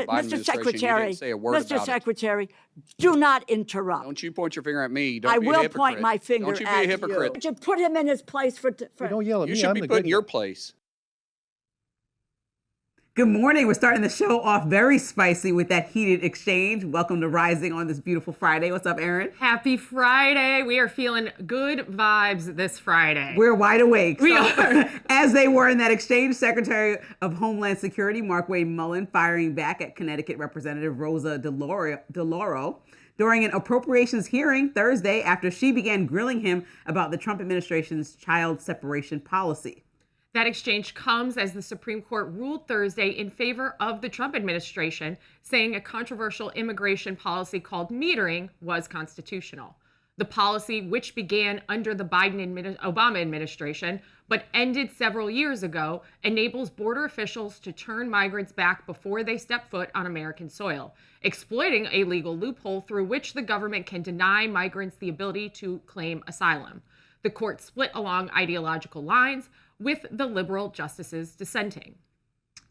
Mr. Secretary, You didn't say a word Mr. about it. Secretary, do not interrupt. Don't you point your finger at me. Don't I be a will hypocrite. point my finger Don't you be a at hypocrite. you. Would you put him in his place for Don't yell at You me. should I'm be the put in good your guy. place. Good morning. We're starting the show off very spicy with that heated exchange. Welcome to Rising on this beautiful Friday. What's up, Erin? Happy Friday. We are feeling good vibes this Friday. We're wide awake. We are. As they were in that exchange, Secretary of Homeland Security Markwayne Mullin firing back at Connecticut Representative Rosa DeLauro during an appropriations hearing Thursday after she began grilling him about the Trump administration's child separation policy. That exchange comes as the Supreme Court ruled Thursday in favor of the Trump administration, saying a controversial immigration policy called metering was constitutional. The policy, which began under the Obama administration, but ended several years ago, enables border officials to turn migrants back before they step foot on American soil, exploiting a legal loophole through which the government can deny migrants the ability to claim asylum. The court split along ideological lines, with the liberal justices dissenting.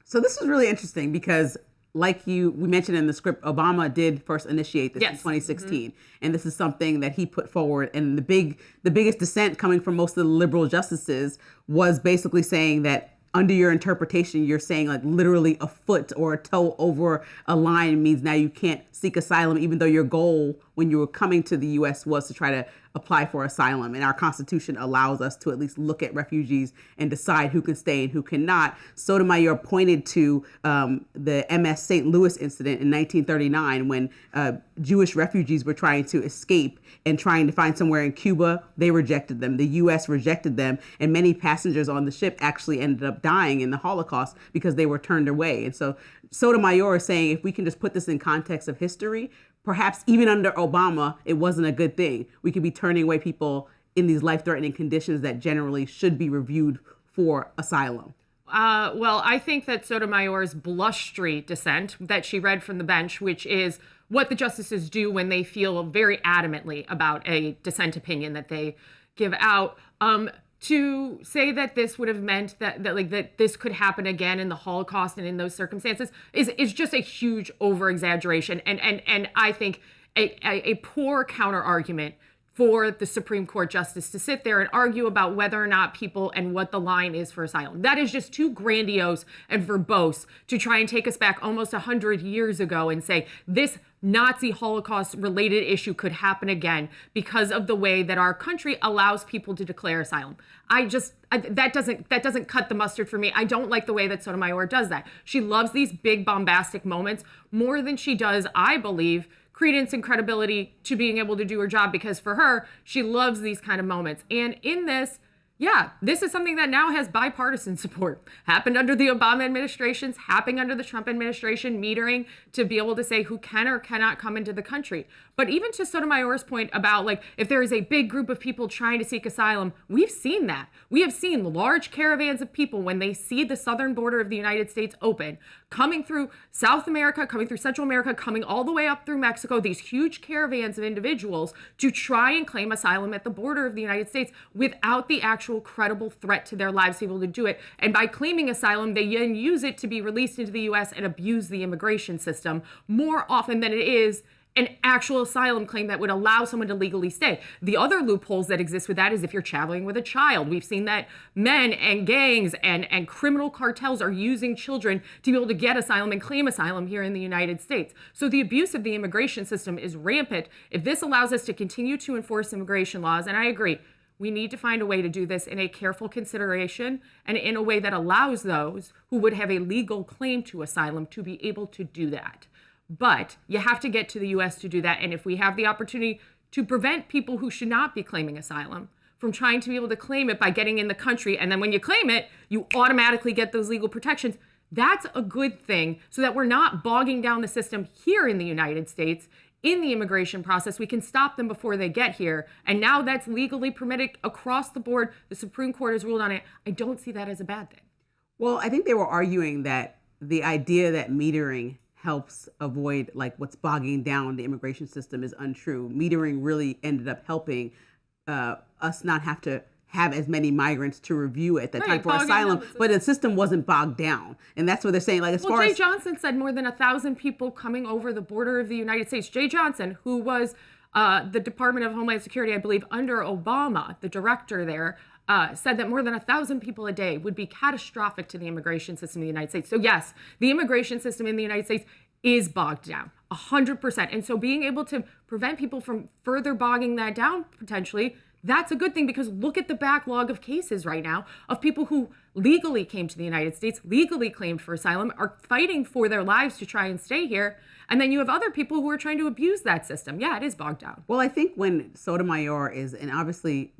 So this is really interesting because, like we mentioned in the script, Obama did first initiate this in 2016, and this is something that he put forward. And the biggest dissent coming from most of the liberal justices was basically saying that under your interpretation, you're saying like literally a foot or a toe over a line means now you can't seek asylum, even though your goal when you were coming to the U.S. was to try to apply for asylum. And our Constitution allows us to at least look at refugees and decide who can stay and who cannot. Sotomayor pointed to the MS St. Louis incident in 1939 when Jewish refugees were trying to escape and trying to find somewhere in Cuba. They rejected them. The U.S. rejected them. And many passengers on the ship actually ended up dying in the Holocaust because they were turned away. And so Sotomayor is saying if we can just put this in context of history, perhaps even under Obama, it wasn't a good thing. We could be turning away people in these life-threatening conditions that generally should be reviewed for asylum. Well, I think that Sotomayor's blustery dissent that she read from the bench, which is what the justices do when they feel very adamantly about a dissent opinion that they give out, to say that this would have meant that this could happen again in the Holocaust and in those circumstances is just a huge over-exaggeration and I think a poor counter argument for the Supreme Court justice to sit there and argue about whether or not people and what the line is for asylum. That is just too grandiose and verbose to try and take us back almost 100 years ago and say this Nazi Holocaust related issue could happen again because of the way that our country allows people to declare asylum. That doesn't cut the mustard for me. I don't like the way that Sotomayor does that. She loves these big bombastic moments more than she does, I believe, credence and credibility to being able to do her job, because for her, she loves these kind of moments. And in this, this is something that now has bipartisan support. Happened under the Obama administrations, happening under the Trump administration, metering to be able to say who can or cannot come into the country. But even to Sotomayor's point about like, if there is a big group of people trying to seek asylum, we've seen that. We have seen large caravans of people when they see the southern border of the United States open, coming through South America, coming through Central America, coming all the way up through Mexico, these huge caravans of individuals to try and claim asylum at the border of the United States without the actual credible threat to their lives to be able to do it. And by claiming asylum, they then use it to be released into the U.S. and abuse the immigration system more often than it is an actual asylum claim that would allow someone to legally stay. The other loopholes that exist with that is if you're traveling with a child. We've seen that men and gangs and criminal cartels are using children to be able to get asylum and claim asylum here in the United States. So the abuse of the immigration system is rampant. If this allows us to continue to enforce immigration laws, and I agree, we need to find a way to do this in a careful consideration and in a way that allows those who would have a legal claim to asylum to be able to do that. But you have to get to the U.S. to do that. And if we have the opportunity to prevent people who should not be claiming asylum from trying to be able to claim it by getting in the country, and then when you claim it, you automatically get those legal protections, that's a good thing so that we're not bogging down the system here in the United States in the immigration process. We can stop them before they get here. And now that's legally permitted across the board. The Supreme Court has ruled on it. I don't see that as a bad thing. Well, I think they were arguing that the idea that metering helps avoid like what's bogging down the immigration system is untrue. Metering really ended up helping us not have to have as many migrants to review at that Right, time for bogging asylum, down the but the system wasn't bogged down. And that's what they're saying. Like, as far Jay as Johnson said more than 1,000 people coming over the border of the United States. Jay Johnson, who was the Department of Homeland Security, I believe, under Obama, the director there, said that more than 1,000 people a day would be catastrophic to the immigration system in the United States. So yes, the immigration system in the United States is bogged down, 100%. And so being able to prevent people from further bogging that down potentially, that's a good thing, because look at the backlog of cases right now of people who legally came to the United States, legally claimed for asylum, are fighting for their lives to try and stay here. And then you have other people who are trying to abuse that system. Yeah, it is bogged down. Well, I think when Sotomayor is, and obviously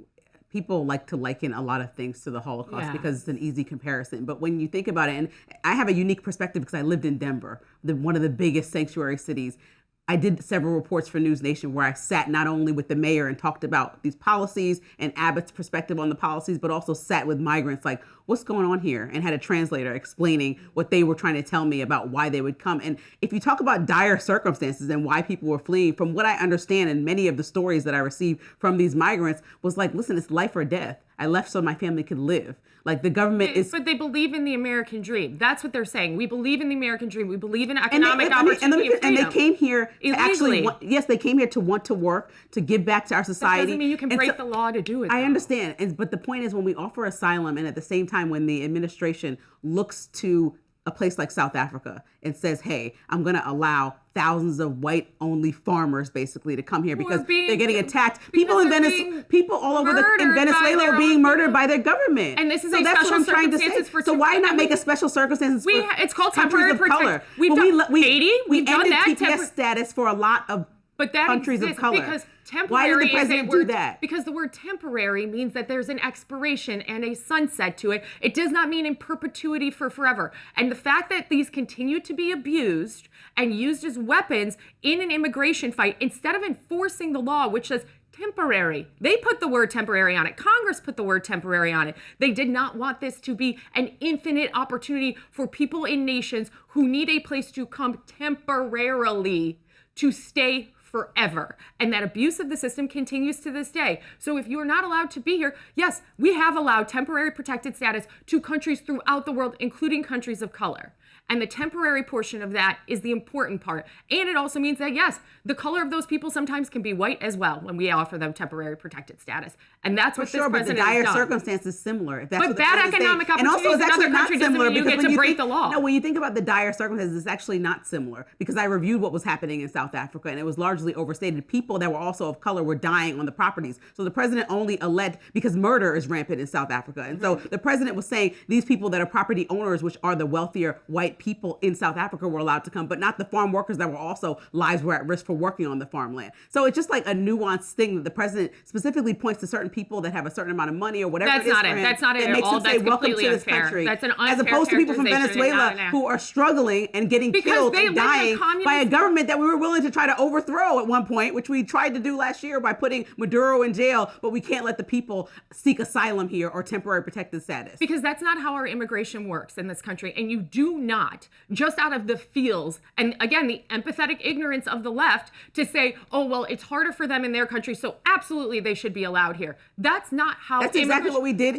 people like to liken a lot of things to the Holocaust because it's an easy comparison. But when you think about it, and I have a unique perspective because I lived in Denver, one of the biggest sanctuary cities. I did several reports for News Nation where I sat not only with the mayor and talked about these policies and Abbott's perspective on the policies, but also sat with migrants like, what's going on here? And had a translator explaining what they were trying to tell me about why they would come. And if you talk about dire circumstances and why people were fleeing, from what I understand, and many of the stories that I received from these migrants was like, listen, it's life or death. I left so my family could live. Like, the government is... But they believe in the American dream. That's what they're saying. We believe in the American dream. We believe in economic opportunity and freedom. And they came here to illegally. they came here to want to work, to give back to our society. That doesn't mean you can break the law to do it. I understand. But the point is, when we offer asylum, and at the same time when the administration looks to a place like South Africa and says, hey, I'm going to allow thousands of white-only farmers basically to come here because they're getting attacked. People in Venezuela, people all over in Venezuela are being murdered by their government. And this is so that's what I'm trying to say. So why not make a special circumstances for it's called countries temporary of color? We've done Haiti. We've done ended that. TPS status for a lot of countries of color. Because temporary why did the president do that? Because the word temporary means that there's an expiration and a sunset to it. It does not mean in perpetuity for forever. And the fact that these continue to be abused and used as weapons in an immigration fight, instead of enforcing the law, which says temporary. They put the word temporary on it. Congress put the word temporary on it. They did not want this to be an infinite opportunity for people in nations who need a place to come temporarily to stay forever. And that abuse of the system continues to this day. So if you are not allowed to be here, yes, we have allowed temporary protected status to countries throughout the world, including countries of color. And the temporary portion of that is the important part. And it also means that, yes, the color of those people sometimes can be white as well when we offer them temporary protected status. And that's what this president has done. But the dire circumstance is similar. If that's but bad economic opportunities in another country doesn't mean you get to break the law. No, when you think about the dire circumstances, it's actually not similar, because I reviewed what was happening in South Africa, and it was largely overstated. People that were also of color were dying on the properties. So the president only alleged, because murder is rampant in South Africa. And so the president was saying these people that are property owners, which are the wealthier white people in South Africa, were allowed to come, but not the farm workers that were also lives were at risk for working on the farmland. So it's just like a nuanced thing that the president specifically points to certain people that have a certain amount of money or whatever. That's not it. That's not it at all. That's completely unfair. That's an unfair, as opposed to people from Venezuela who are struggling and getting killed and dying by a government that we were willing to try to overthrow at one point, which we tried to do last year by putting Maduro in jail, but we can't let the people seek asylum here or temporary protected status. Because that's not how our immigration works in this country. And you do not, just out of the feels, and again, the empathetic ignorance of the left, to say, oh, well, it's harder for them in their country, so absolutely they should be allowed here. That's not how That's exactly what we did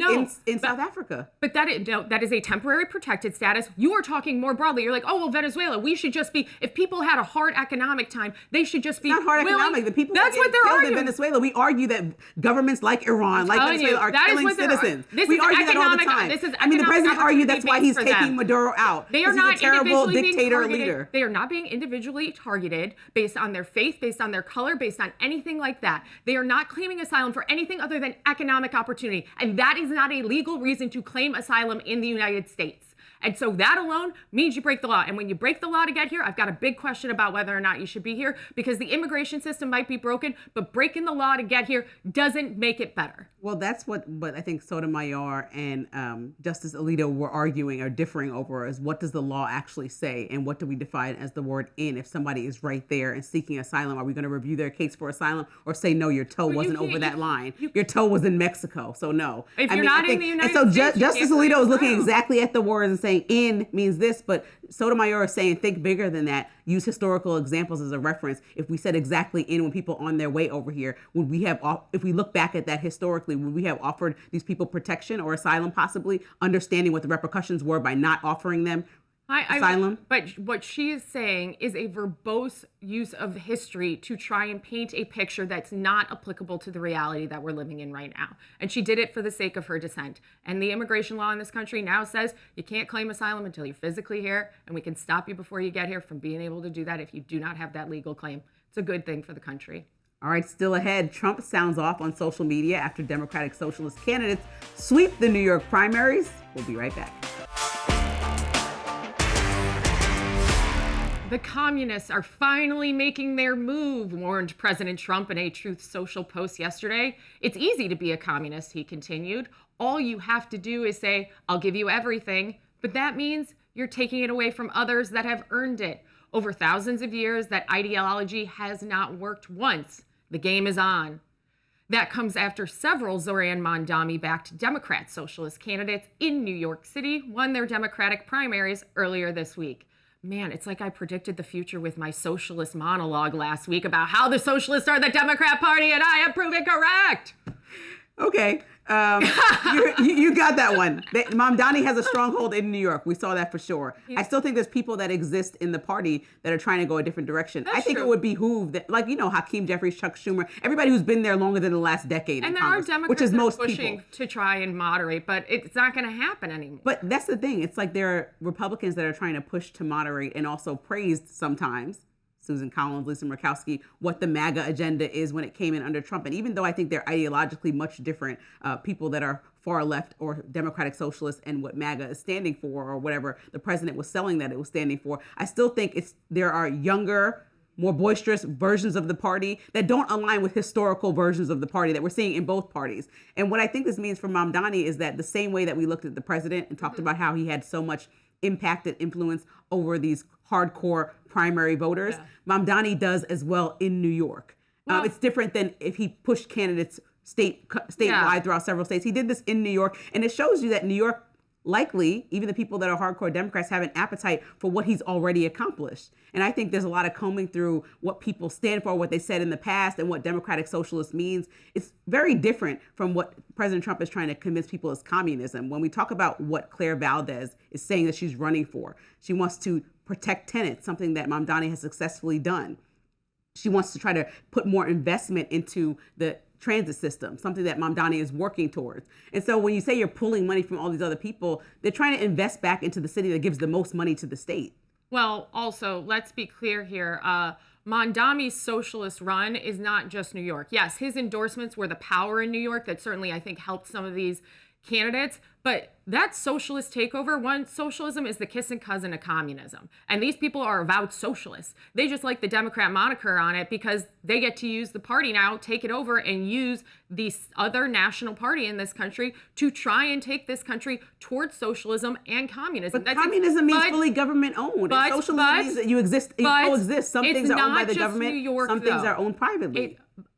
in South Africa. But that is a temporary protected status. You are talking more broadly. You're like, oh, well, Venezuela, we should just be, if people had a hard economic time, they should just be It's not hard economic. The people that's what they're killed arguing. in Venezuela. We argue that governments like Iran, like Venezuela, are killing citizens. We argue that all the time. I mean, the president argued that's why he's taking Maduro out. They are not a terrible dictator leader. They are not being individually targeted based on their faith, based on their color, based on anything like that. They are not claiming asylum for anything other than economic opportunity. And that is not a legal reason to claim asylum in the United States. And so that alone means you break the law. And when you break the law to get here, I've got a big question about whether or not you should be here, because the immigration system might be broken, but breaking the law to get here doesn't make it better. Well, that's what I think Sotomayor and Justice Alito were arguing or differing over, is what does the law actually say, and what do we define as the word in? If somebody is right there and seeking asylum, are we going to review their case for asylum or say, no, your toe wasn't over that line? Your toe was in Mexico, so no. If you're not in the United States, and so Justice Alito is looking exactly at the words and saying in means this, but Sotomayor is saying think bigger than that. use historical examples as a reference, if we said exactly when people on their way over here, would we have, if we look back at that historically, would we have offered these people protection or asylum, possibly understanding what the repercussions were by not offering them asylum? But what she is saying is a verbose use of history to try and paint a picture that's not applicable to the reality that we're living in right now. And she did it for the sake of her dissent. And the immigration law in this country now says you can't claim asylum until you're physically here, and we can stop you before you get here from being able to do that if you do not have that legal claim. It's a good thing for the country. All right, still ahead, Trump sounds off on social media after Democratic Socialist candidates sweep the New York primaries. We'll be right back. The communists are finally making their move, warned President Trump in a Truth Social post yesterday. It's easy to be a communist, he continued. All you have to do is say, I'll give you everything, but that means you're taking it away from others that have earned it. Over thousands of years, that ideology has not worked once. The game is on. That comes after several Zoran Mondani-backed Democrat socialist candidates in New York City won their Democratic primaries earlier this week. Man, it's like I predicted the future with my socialist monologue last week about how the socialists are the Democrat Party, and I have proven correct. Okay. You got that one. Mamdani has a stronghold in New York. We saw that for sure. I still think there's people that exist in the party that are trying to go a different direction. I think it would behoove that, like, Hakeem Jeffries, Chuck Schumer, everybody who's been there longer than the last decade. And in there Congress, are Democrats which is that most are pushing people. to try and moderate, but it's not going to happen anymore. But that's the thing. It's like there are Republicans that are trying to push to moderate and also praised sometimes, Susan Collins, Lisa Murkowski, what the MAGA agenda is when it came in under Trump. And even though I think they're ideologically much different, people that are far left or Democratic Socialists and what MAGA is standing for, or whatever the president was selling that it was standing for, I still think there are younger, more boisterous versions of the party that don't align with historical versions of the party that we're seeing in both parties. And what I think this means for Mamdani is that the same way that we looked at the president and talked about how he had so much impact and influence over these hardcore primary voters, Mamdani does as well in New York. It's different than if he pushed candidates statewide throughout several states. He did this in New York, and it shows you that New York, likely, even the people that are hardcore Democrats, have an appetite for what he's already accomplished. And I think there's a lot of combing through what people stand for, what they said in the past, and what Democratic Socialist means. It's very different from what President Trump is trying to convince people is communism. When we talk about what Claire Valdez is saying that she's running for, she wants to protect tenants, something that Mamdani has successfully done. She wants to try to put more investment into the transit system, something that Mamdani is working towards. And so when you say you're pulling money from all these other people, they're trying to invest back into the city that gives the most money to the state. Well, also, let's be clear here. Mondami's socialist run is not just New York. Yes, his endorsements were the power in New York that certainly, I think, helped some of these candidates. But that socialist takeover, socialism is the kissing cousin of communism. And these people are avowed socialists. They just like the Democrat moniker on it because they get to use the party now, take it over, and use the other national party in this country to try and take this country towards socialism and communism. But communism means fully government owned. And socialism means that you coexist. Some things are owned by the government, some things are owned privately.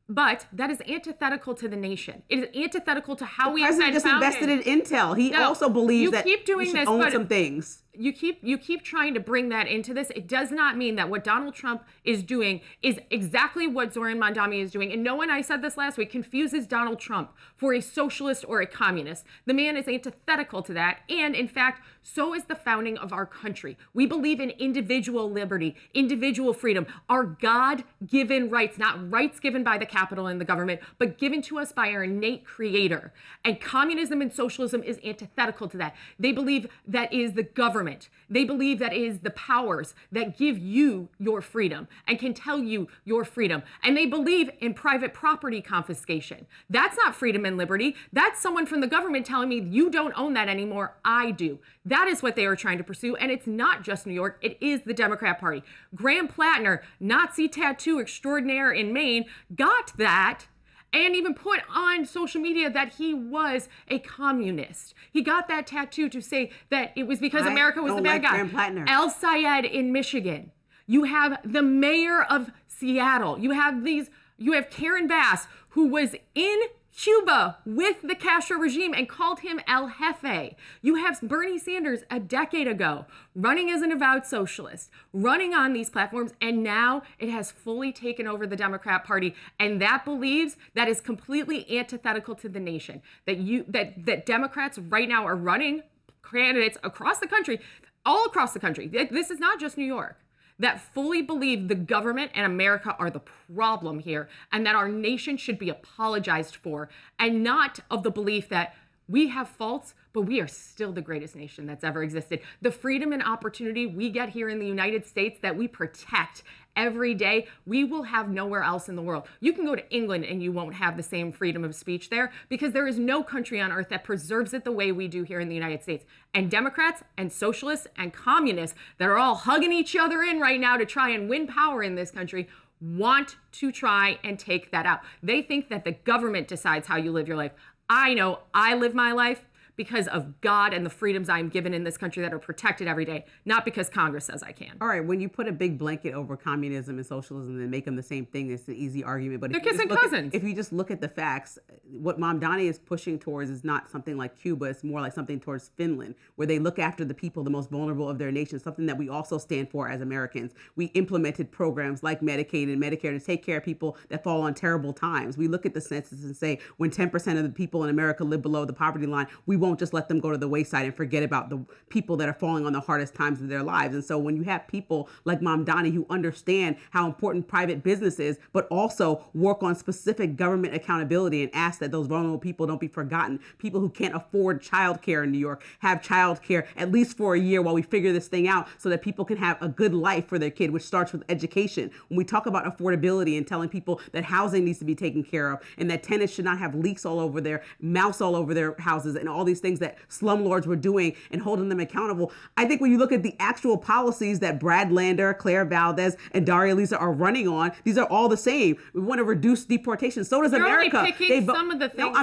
But that is antithetical to the nation. It is antithetical to how we have been founded. The president just invested in Intel. He also believes that we should own some things. You keep trying to bring that into this. It does not mean that what Donald Trump is doing is exactly what Zoran Mondani is doing. And no one, I said this last week, confuses Donald Trump for a socialist or a communist. The man is antithetical to that. And in fact, so is the founding of our country. We believe in individual liberty, individual freedom, our God-given rights, not rights given by the capital and the government, but given to us by our innate creator. And communism and socialism is antithetical to that. They believe that is the government. They believe that is the powers that give you your freedom and can tell you your freedom. And they believe in private property confiscation. That's not freedom and liberty. That's someone from the government telling me you don't own that anymore. I do. That is what they are trying to pursue. And it's not just New York. It is the Democrat Party. Graham Plattner, Nazi tattoo extraordinaire in Maine, got that and even put on social media that he was a communist. He got that tattoo to say that it was because America was the bad guy. El Sayed in Michigan. You have the mayor of Seattle. You have Karen Bass, who was in Cuba with the Castro regime and called him El Jefe. You have Bernie Sanders a decade ago running as an avowed socialist, running on these platforms, and now it has fully taken over the Democrat Party, and that believes that is completely antithetical to the nation. That Democrats right now are running candidates across the country, all across the country. This is not just New York, that fully believe the government and America are the problem here and that our nation should be apologized for, and not of the belief that we have faults, but we are still the greatest nation that's ever existed. The freedom and opportunity we get here in the United States that we protect every day, we will have nowhere else in the world. You can go to England and you won't have the same freedom of speech there, because there is no country on earth that preserves it the way we do here in the United States. And Democrats and socialists and communists that are all hugging each other in right now to try and win power in this country want to try and take that out. They think that the government decides how you live your life. I know I live my life because of God and the freedoms I'm given in this country that are protected every day, not because Congress says I can. All right, when you put a big blanket over communism and socialism and make them the same thing, it's an easy argument. But they're kissing cousins. If you just look at the facts, what Mamdani is pushing towards is not something like Cuba. It's more like something towards Finland, where they look after the people, the most vulnerable of their nation, something that we also stand for as Americans. We implemented programs like Medicaid and Medicare to take care of people that fall on terrible times. We look at the census and say when 10% of the people in America live below the poverty line, we won't just let them go to the wayside and forget about the people that are falling on the hardest times of their lives. And so when you have people like Mamdani who understand how important private business is, but also work on specific government accountability and ask that those vulnerable people don't be forgotten. People who can't afford childcare in New York have childcare at least for a year while we figure this thing out, so that people can have a good life for their kid, which starts with education. When we talk about affordability and telling people that housing needs to be taken care of and that tenants should not have leaks all over their mouse all over their houses and all these things that slumlords were doing and holding them accountable. I think when you look at the actual policies that Brad Lander, Claire Valdez, and Daria Lisa are running on, these are all the same. We want to reduce deportation. So does America. Only picking some of the things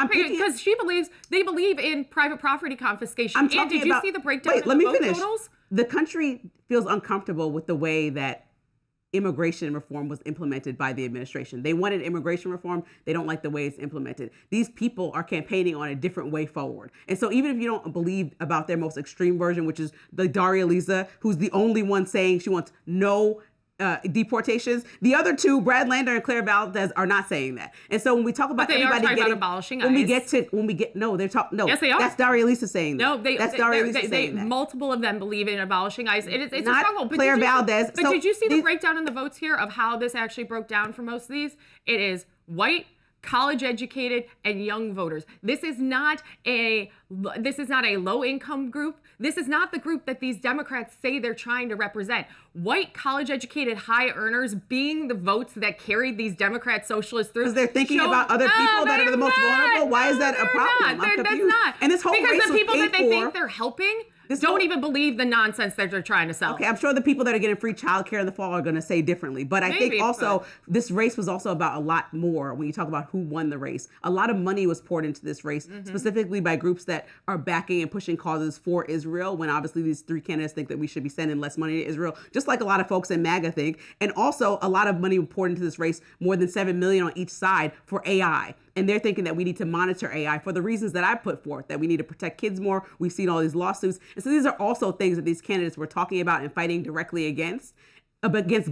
because they believe in private property confiscation. Did you see the breakdown of the vote totals? The country feels uncomfortable with the way that immigration reform was implemented by the administration. They wanted immigration reform. They don't like the way it's implemented. These people are campaigning on a different way forward. And so even if you don't believe about their most extreme version, which is the Daria Lisa, who's the only one saying she wants no deportations, the other two, Brad Lander and Claire Valdez, are not saying that. And so when we talk about everybody about abolishing ICE. Yes, they are. That's Daria Lisa saying that. That's Daria Lisa saying that. Multiple of them believe in abolishing ICE. It's not a struggle. Claire Valdez. But did you see the breakdown in the votes here of how this actually broke down for most of these? It is white, college educated, and young voters. This is not a low income group. This is not the group that these Democrats say they're trying to represent. White, college educated, high earners being the votes that carried these Democrat socialists through. Because they're thinking about other people that are the most vulnerable. Why is that a problem? I'm confused. That's not. And this whole because race the people was that they think they're helping don't even believe the nonsense that they're trying to sell. Okay, I'm sure the people that are getting free childcare in the fall are going to say differently. But I think also this race was also about a lot more when you talk about who won the race. A lot of money was poured into this race, specifically by groups that are backing and pushing causes for Israel, when obviously these three candidates think that we should be sending less money to Israel, just like a lot of folks in MAGA think. And also a lot of money poured into this race, more than $7 million on each side, for AI. And they're thinking that we need to monitor AI for the reasons that I put forth, that we need to protect kids more. We've seen all these lawsuits. And so these are also things that these candidates were talking about and fighting directly against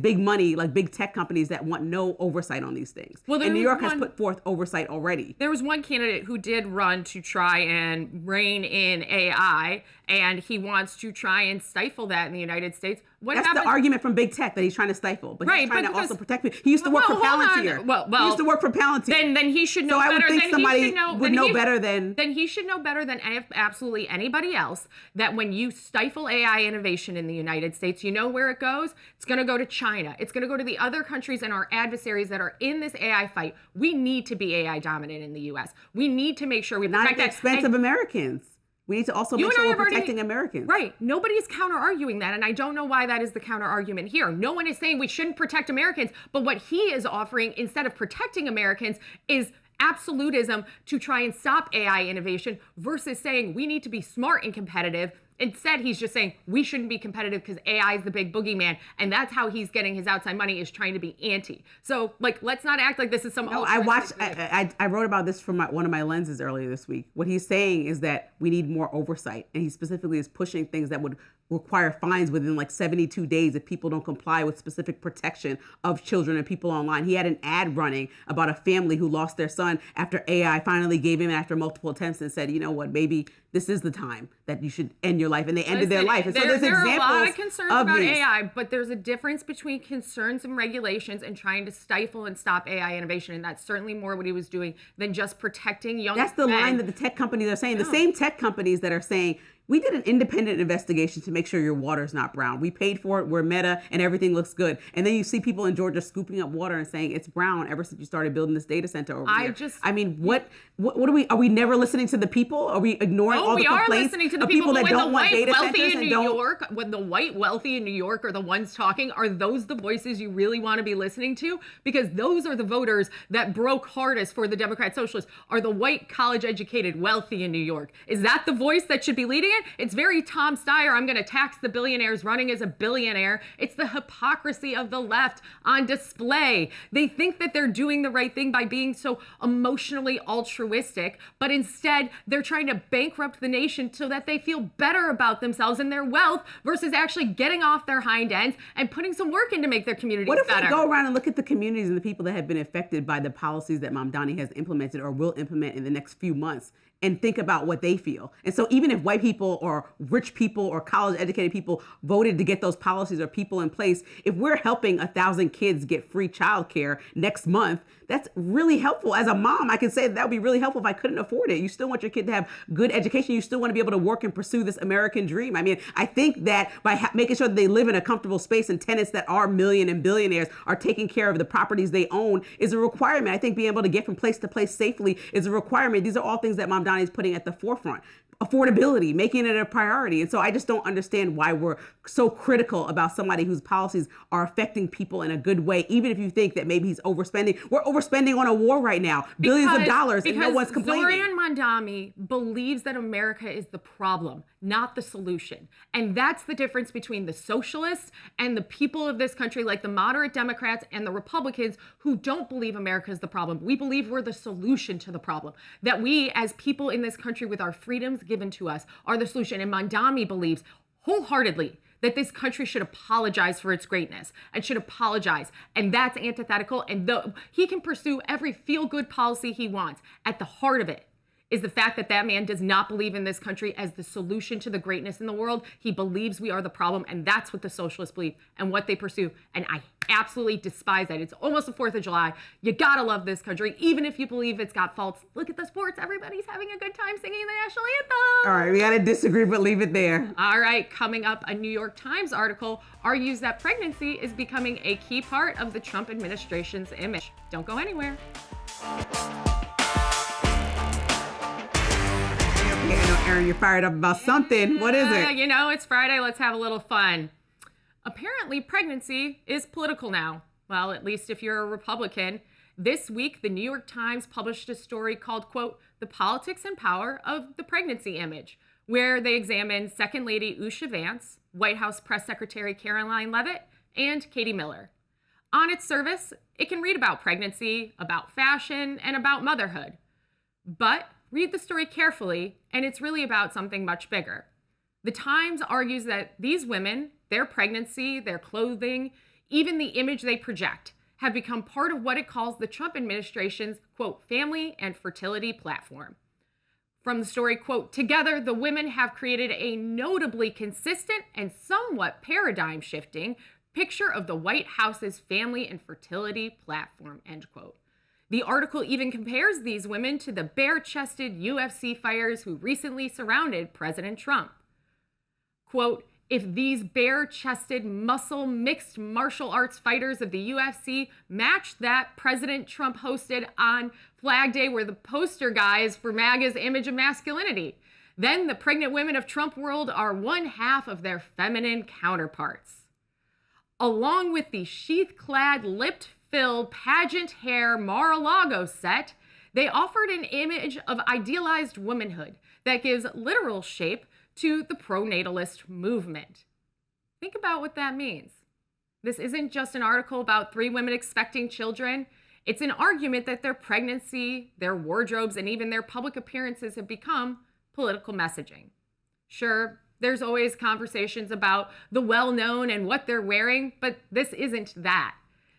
big money, like big tech companies that want no oversight on these things. Well, and New York has put forth oversight already. There was one candidate who did run to try and rein in AI, and he wants to try and stifle that in the United States. That's the argument from big tech that he's trying to stifle, but he's trying to also protect people. He used to work for Palantir. He used to work for Palantir. Then he should know better. So I would think somebody would know better than. Then he should know better than absolutely anybody else that when you stifle AI innovation in the United States, you know where it goes? It's going to go to China. It's going to go to the other countries and our adversaries that are in this AI fight. We need to be AI dominant in the U.S. We need to make sure we protect at the expense of Americans. We need to also make sure we're protecting Americans. Right. Nobody's counter-arguing that, and I don't know why that is the counter-argument here. No one is saying we shouldn't protect Americans, but what he is offering, instead of protecting Americans, is absolutism to try and stop AI innovation versus saying we need to be smart and competitive Instead, he's just saying we shouldn't be competitive because AI is the big boogeyman, and that's how he's getting his outside money, is trying to be anti. So, like, let's not act like this is some. No, I watched. I wrote about this from one of my lenses earlier this week. What he's saying is that we need more oversight, and he specifically is pushing things that would require fines within like 72 days if people don't comply with specific protection of children and people online. He had an ad running about a family who lost their son after AI finally gave him after multiple attempts and said, you know what, baby, this is the time that you should end your life. And they ended their life. And so there's there examples are a lot of concerns about these. AI, but there's a difference between concerns and regulations and trying to stifle and stop AI innovation. And that's certainly more what he was doing than just protecting young That's the men. line that the tech companies are saying. The same tech companies that are saying, we did an independent investigation to make sure your water's not brown. We paid for it. We're Meta, and everything looks good. And then you see people in Georgia scooping up water and saying it's brown ever since you started building this data center over here. I mean, what are we never listening to the people? Are we ignoring all the complaints? We are listening to the of people that when don't the want white data wealthy centers in and New don't? York, when the white wealthy in New York are the ones talking, are those the voices you really want to be listening to? Because those are the voters that broke hardest for the Democrat Socialists, are the white college educated wealthy in New York. Is that the voice that should be leading it? It's very Tom Steyer, I'm going to tax the billionaires running as a billionaire. It's the hypocrisy of the left on display. They think that they're doing the right thing by being so emotionally altruistic, but instead they're trying to bankrupt the nation so that they feel better about themselves and their wealth versus actually getting off their hind ends and putting some work in to make their communities better. What if we go around and look at the communities and the people that have been affected by the policies that Mamdani has implemented or will implement in the next few months, and think about what they feel? And so even if white people or rich people or college educated people voted to get those policies or people in place, if we're helping 1,000 kids get free childcare next month, that's really helpful. As a mom, I can say that would be really helpful if I couldn't afford it. You still want your kid to have good education. You still want to be able to work and pursue this American dream. I mean, I think that by making sure that they live in a comfortable space and tenants that are million and billionaires are taking care of the properties they own is a requirement. I think being able to get from place to place safely is a requirement. These are all things that Mamdani is putting at the forefront. Affordability, making it a priority. And so I just don't understand why we're so critical about somebody whose policies are affecting people in a good way, even if you think that maybe he's overspending. We're overspending on a war right now, billions of dollars, and no one's complaining. Zoran Mandami believes that America is the problem, not the solution. And that's the difference between the socialists and the people of this country, like the moderate Democrats and the Republicans, who don't believe America is the problem. We believe we're the solution to the problem, that we as people in this country with our freedoms given to us are the solution. And Mandami believes wholeheartedly that this country should apologize for its greatness and should apologize. And that's antithetical. And he can pursue every feel-good policy he wants. At the heart of it is the fact that that man does not believe in this country as the solution to the greatness in the world. He believes we are the problem, and that's what the socialists believe and what they pursue. And I absolutely despise that. It's almost the 4th of July. You gotta love this country, even if you believe it's got faults. Look at the sports. Everybody's having a good time singing the national anthem. All right, we gotta disagree, but leave it there. All right, coming up, a New York Times article argues that pregnancy is becoming a key part of the Trump administration's image. Don't go anywhere. Erin, you're fired up about something. What is it? You know, it's Friday. Let's have a little fun. Apparently, pregnancy is political now. Well, at least if you're a Republican. This week, the New York Times published a story called, quote, "The Politics and Power of the Pregnancy Image," where they examined Second Lady Usha Vance, White House Press Secretary Karoline Leavitt, and Katie Miller. On its surface, it can read about pregnancy, about fashion, and about motherhood. But read the story carefully, and it's really about something much bigger. The Times argues that these women, their pregnancy, their clothing, even the image they project, have become part of what it calls the Trump administration's, quote, family and fertility platform. From the story, quote, "Together, the women have created a notably consistent and somewhat paradigm-shifting picture of the White House's family and fertility platform," end quote. The article even compares these women to the bare-chested UFC fighters who recently surrounded President Trump. Quote, "If these bare-chested, muscle-mixed martial arts fighters of the UFC match that President Trump hosted on Flag Day, where the poster guys for MAGA's image of masculinity, then the pregnant women of Trump world are one half of their feminine counterparts." Along with the sheath-clad, lipped-filled pageant hair Mar-a-Lago set, they offered an image of idealized womanhood that gives literal shape to the pro-natalist movement. Think about what that means. This isn't just an article about 3 women expecting children. It's an argument that their pregnancy, their wardrobes, and even their public appearances have become political messaging. Sure, there's always conversations about the well-known and what they're wearing, but this isn't that.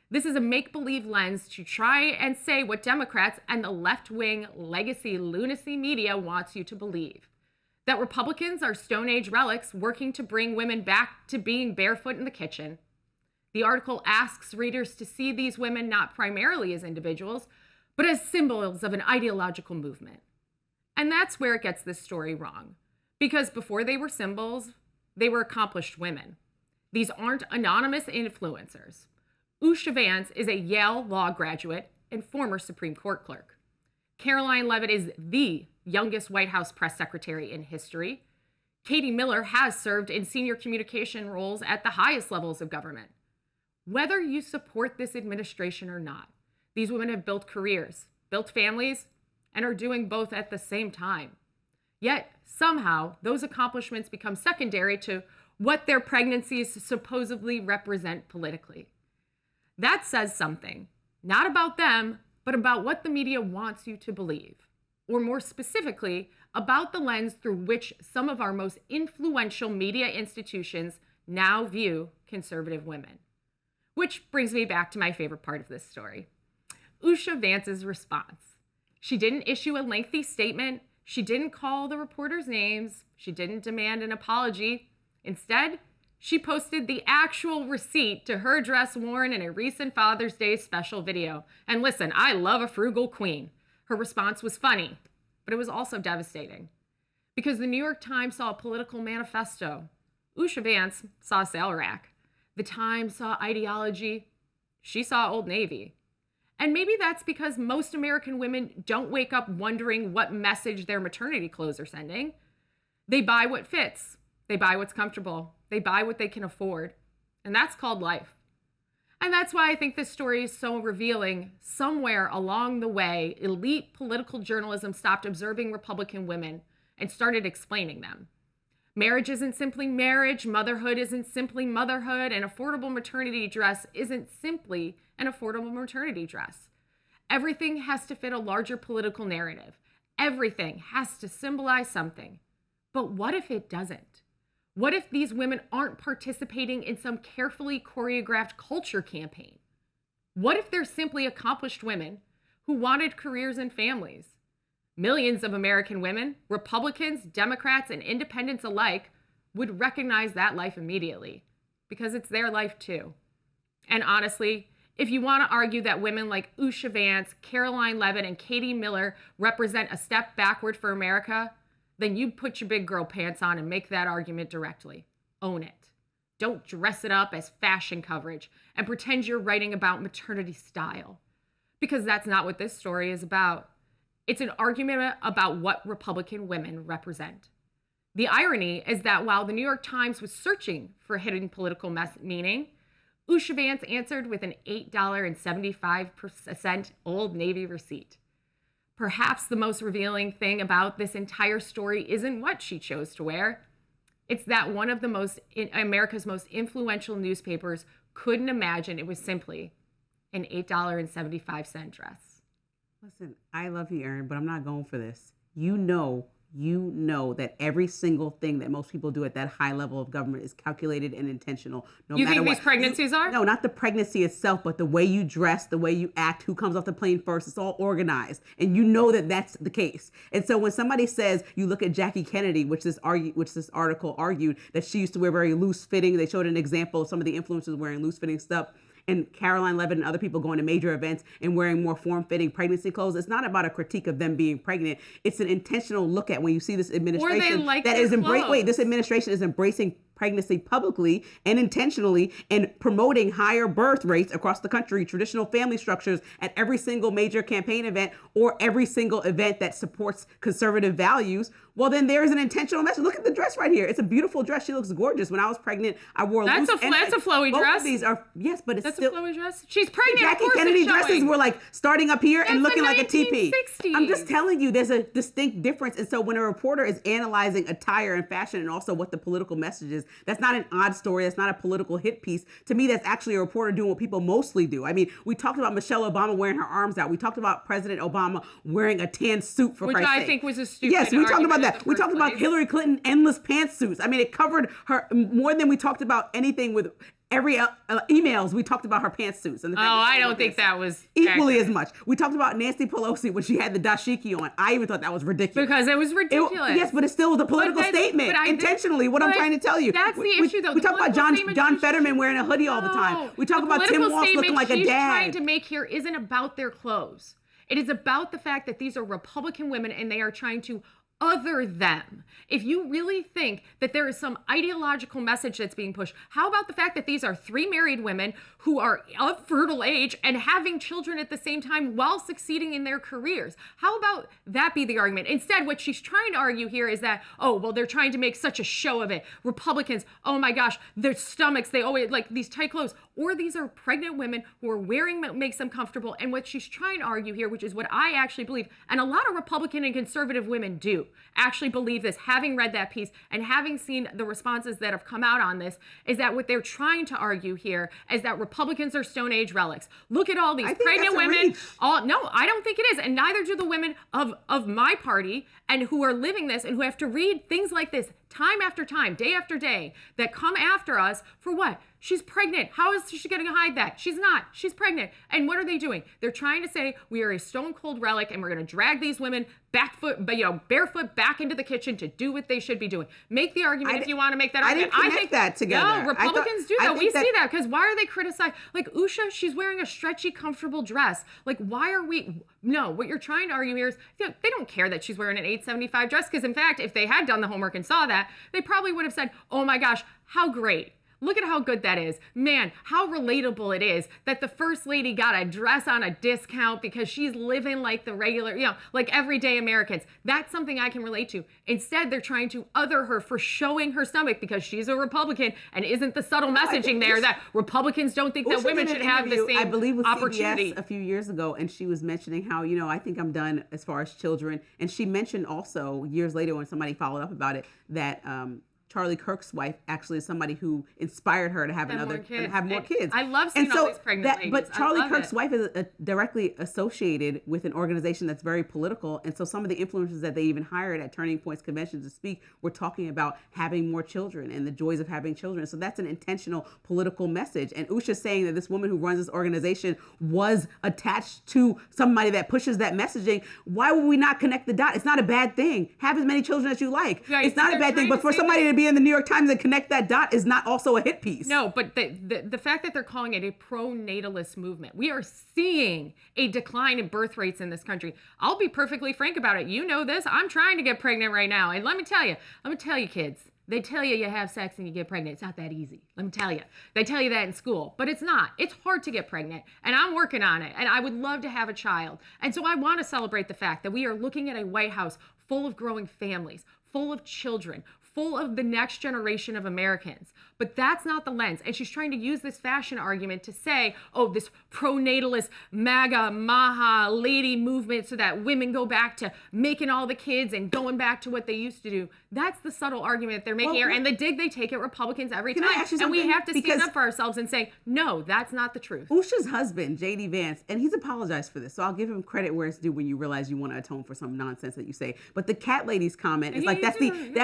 This is a make-believe lens to try and say what Democrats and the left-wing legacy lunacy media wants you to believe. That Republicans are Stone Age relics working to bring women back to being barefoot in the kitchen. The article asks readers to see these women not primarily as individuals, but as symbols of an ideological movement. And that's where it gets this story wrong. Because before they were symbols, they were accomplished women. These aren't anonymous influencers. Usha Vance is a Yale law graduate and former Supreme Court clerk. Karoline Leavitt is the youngest White House press secretary in history. Katie Miller has served in senior communication roles at the highest levels of government. Whether you support this administration or not, these women have built careers, built families, and are doing both at the same time. Yet, somehow, those accomplishments become secondary to what their pregnancies supposedly represent politically. That says something, not about them, but about what the media wants you to believe, or more specifically, about the lens through which some of our most influential media institutions now view conservative women. Which brings me back to my favorite part of this story. Usha Vance's response. She didn't issue a lengthy statement. She didn't call the reporters' names. She didn't demand an apology. Instead, she posted the actual receipt to her dress worn in a recent Father's Day special video. And listen, I love a frugal queen. Her response was funny, but it was also devastating. Because the New York Times saw a political manifesto. Usha Vance saw a sale rack. The Times saw ideology. She saw Old Navy. And maybe that's because most American women don't wake up wondering what message their maternity clothes are sending. They buy what fits. They buy what's comfortable. They buy what they can afford. And that's called life. And that's why I think this story is so revealing. Somewhere along the way, elite political journalism stopped observing Republican women and started explaining them. Marriage isn't simply marriage, motherhood isn't simply motherhood, and affordable maternity dress isn't simply an affordable maternity dress. Everything has to fit a larger political narrative. Everything has to symbolize something. But what if it doesn't? What if these women aren't participating in some carefully choreographed culture campaign? What if they're simply accomplished women who wanted careers and families? Millions of American women, Republicans, Democrats, and independents alike, would recognize that life immediately because it's their life too. And honestly, if you want to argue that women like Usha Vance, Karoline Leavitt, and Katie Miller represent a step backward for America, then you put your big girl pants on and make that argument directly. Own it. Don't dress it up as fashion coverage and pretend you're writing about maternity style, because that's not what this story is about. It's an argument about what Republican women represent. The irony is that while the New York Times was searching for hidden political meaning, Usha Vance answered with an $8.75 Old Navy receipt. Perhaps the most revealing thing about this entire story isn't what she chose to wear. It's that one of America's most influential newspapers couldn't imagine it was simply an $8.75 dress. Listen, I love you, Erin, but I'm not going for this. You know that every single thing that most people do at that high level of government is calculated and intentional. No you matter think what. These pregnancies are? No, not the pregnancy itself, but the way you dress, the way you act, who comes off the plane first. It's all organized. And you know that that's the case. And so when somebody says, you look at Jackie Kennedy, which this article argued that she used to wear very loose fitting. They showed an example of some of the influencers wearing loose fitting stuff. And Karoline Leavitt and other people going to major events and wearing more form-fitting pregnancy clothes. It's not about a critique of them being pregnant. It's an intentional look at when you see this administration Or they like that their is clothes. this administration is embracing pregnancy publicly and intentionally and promoting higher birth rates across the country, traditional family structures at every single major campaign event or every single event that supports conservative values, well, then there is an intentional message. Look at the dress right here. It's a beautiful dress. She looks gorgeous. When I was pregnant, I wore That's loose. that's a flowy both dress. Of these are, yes, but it's That's still. a flowy dress. She's pregnant. Jackie of course Kennedy it's dresses showing. were like starting up here and It's looking the like a teepee. 1960s. I'm just telling you, there's a distinct difference. And so when a reporter is analyzing attire and fashion and also what the political message is, that's not an odd story. That's not a political hit piece. To me, that's actually a reporter doing what people mostly do. I mean, we talked about Michelle Obama wearing her arms out. We talked about President Obama wearing a tan suit for Which Christ's I sake. think was a stupid Yes, we talked argument about in that. the We first talked about place. Hillary Clinton endless pantsuits. I mean, it covered her more than we talked about anything with every emails. We talked about her pantsuits. And the fact that I she don't wore think this. that was Equally accurate. as much. We talked about Nancy Pelosi when she had the dashiki on. I even thought that was ridiculous. Because it was ridiculous. Yes, but it still was a political But statement. but I did- Intentionally, what I'm but trying to tell you. That's the issue, though. We The talk about political John statement Fetterman wearing a hoodie all the time. No, We talk the about Tim political Walsh looking statement like a she's dad. trying to make here isn't about their clothes. It is about the fact that these are Republican women and they are trying to other them. If you really think that there is some ideological message that's being pushed, how about the fact that these are three married women who are of fertile age and having children at the same time while succeeding in their careers? How about that be the argument? Instead, what she's trying to argue here is that, oh, well, they're trying to make such a show of it. Republicans, oh my gosh, their stomachs, they always like these tight clothes. Or these are pregnant women who are wearing what makes them comfortable. And what she's trying to argue here, which is what I actually believe, and a lot of Republican and conservative women do actually believe this, having read that piece and having seen the responses that have come out on this, is that what they're trying to argue here is that Republicans are Stone Age relics. Look at all these pregnant women. No, I don't think it is. And neither do the women of my party and who are living this and who have to read things like this time after time, day after day, that come after us for what? She's pregnant. How is she going to hide that? She's not. She's pregnant. And what are they doing? They're trying to say we are a stone cold relic and we're going to drag these women barefoot back into the kitchen to do what they should be doing. Make the argument if you want to make that argument. I didn't connect that together. No, Republicans do that. We see that because why are they criticized? Like Usha, she's wearing a stretchy, comfortable dress. Like why are we? No, what you're trying to argue here is they don't care that she's wearing an $875 dress because in fact, if they had done the homework and saw that, they probably would have said, oh my gosh, how great. Look at how good that is. Man, how relatable it is that the first lady got a dress on a discount because she's living like the regular, like everyday Americans. That's something I can relate to. Instead, they're trying to other her for showing her stomach because she's a Republican and isn't the subtle messaging there that Republicans don't think that women should have the same I believe with opportunity. CBS a few years ago, and she was mentioning how, I think I'm done as far as children. And she mentioned also years later when somebody followed up about it that Charlie Kirk's wife actually is somebody who inspired her to have more kids. I love seeing all these pregnant ladies. But Charlie Kirk's wife is directly associated with an organization that's very political. And so some of the influencers that they even hired at Turning Point's convention to speak were talking about having more children and the joys of having children. So that's an intentional political message. And Usha's saying that this woman who runs this organization was attached to somebody that pushes that messaging. Why would we not connect the dot? It's not a bad thing. Have as many children as you like. Right, it's not a bad thing. But for somebody to be in the New York Times and connect that dot is not also a hit piece. No, but the fact that they're calling it a pro-natalist movement, we are seeing a decline in birth rates in this country. I'll be perfectly frank about it. You know this. I'm trying to get pregnant right now. And let me tell you, kids, they tell you have sex and you get pregnant. It's not that easy. Let me tell you. They tell you that in school, but it's not. It's hard to get pregnant, and I'm working on it, and I would love to have a child. And so I want to celebrate the fact that we are looking at a White House full of growing families, full of children, full of the next generation of Americans. But that's not the lens. And she's trying to use this fashion argument to say, oh, this pro-natalist, MAGA, MAHA, lady movement so that women go back to making all the kids and going back to what they used to do. That's the subtle argument they're making here. And the dig they take at Republicans every time. And we have to stand up for ourselves and say, no, that's not the truth. Usha's husband, J.D. Vance, and he's apologized for this, so I'll give him credit where it's due when you realize you want to atone for some nonsense that you say. But the cat lady's comment is like, that's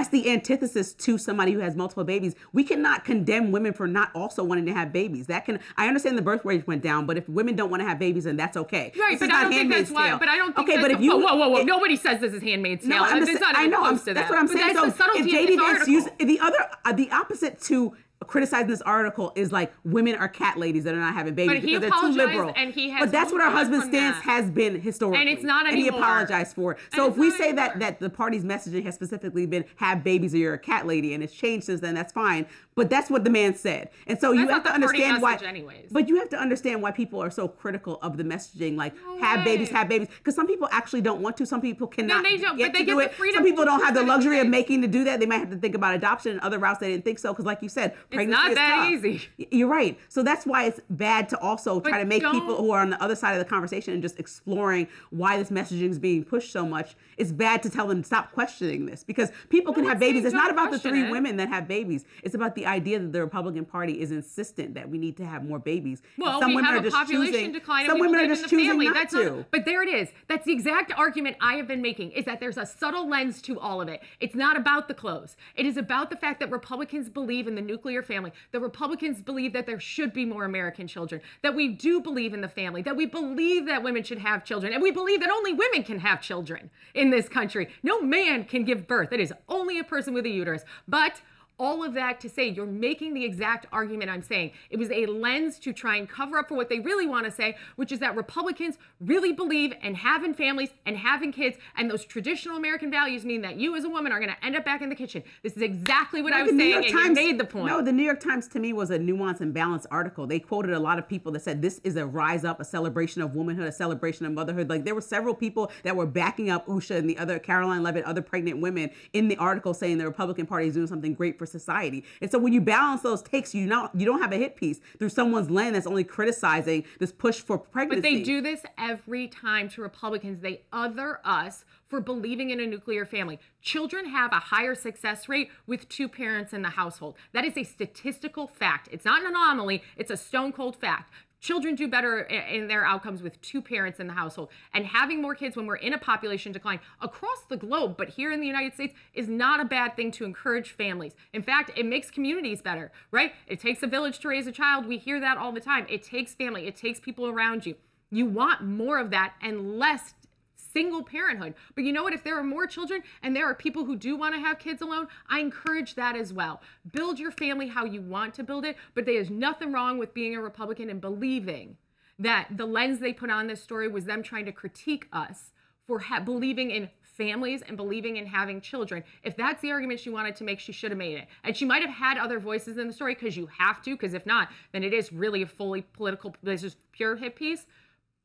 the antithesis to somebody who has multiple babies. We cannot condemn women for not also wanting to have babies. I understand the birth rate went down, but if women don't want to have babies, then that's okay. Right, but I don't think that's why. But I don't think. Okay, but if you whoa, nobody says this is Handmaid's Tale. No, I know. That's what I'm saying. So if J.D. Vance used the opposite to criticizing this article is like women are cat ladies that are not having babies But he because they're too apologized, liberal. and he has but that's what moved our on husband's from stance that. has been historically. And it's not And he anymore. apologized for it. And So it's if we not say anymore. that the party's messaging has specifically been have babies or you're a cat lady, and it's changed since then, that's fine. But that's what the man said. And so you That's have to not the party understand why. message anyways. But you have to understand why people are so critical of the messaging, like No have way. babies, have babies. Because some people actually don't want to. Some people cannot they don't, get but they to get do the it. freedom Some people to don't have the choose luxury of anything. making to do that. They might have to think about adoption and other routes they didn't think so. Because like you said, pregnancy not is that tough. easy. You're right. So that's why it's bad to also try to make people who are on the other side of the conversation and just exploring why this messaging is being pushed so much. It's bad to tell them stop questioning this because people can have babies. It's not about the 3 women that have babies. It's about the idea that the Republican Party is insistent that we need to have more babies. Well, some we women have are a just population choosing, decline, some and we women are believe just in the choosing family. not That's to. but there it is. That's the exact argument I have been making, is that there's a subtle lens to all of it. It's not about the clothes. It is about the fact that Republicans believe in the nuclear family, that Republicans believe that there should be more American children, that we do believe in the family, that we believe that women should have children, and we believe that only women can have children in this country. No man can give birth. It is only a person with a uterus. But all of that to say, you're making the exact argument I'm saying. It was a lens to try and cover up for what they really want to say, which is that Republicans really believe in having families and having kids, and those traditional American values mean that you as a woman are going to end up back in the kitchen. This is exactly what I was saying, and you made the point. No, the New York Times to me was a nuanced and balanced article. They quoted a lot of people that said this is a rise up, a celebration of womanhood, a celebration of motherhood. Like there were several people that were backing up Usha and the other Karoline Leavitt, other pregnant women in the article saying the Republican Party is doing something great for society. And so when you balance those takes, you don't have a hit piece through someone's lens that's only criticizing this push for pregnancy. But they do this every time to Republicans. They other us for believing in a nuclear family. Children have a higher success rate with 2 parents in the household. That is a statistical fact. It's not an anomaly. It's a stone cold fact. Children do better in their outcomes with 2 parents in the household. And having more kids when we're in a population decline across the globe, but here in the United States, is not a bad thing to encourage families. In fact, it makes communities better, right? It takes a village to raise a child. We hear that all the time. It takes family. It takes people around you. You want more of that and less single parenthood. But you know what? If there are more children and there are people who do want to have kids alone, I encourage that as well. Build your family how you want to build it, but there is nothing wrong with being a Republican and believing that the lens they put on this story was them trying to critique us for believing in families and believing in having children. If that's the argument she wanted to make, she should have made it. And she might have had other voices in the story because you have to, because if not, then it is really a fully political, this is pure hit piece.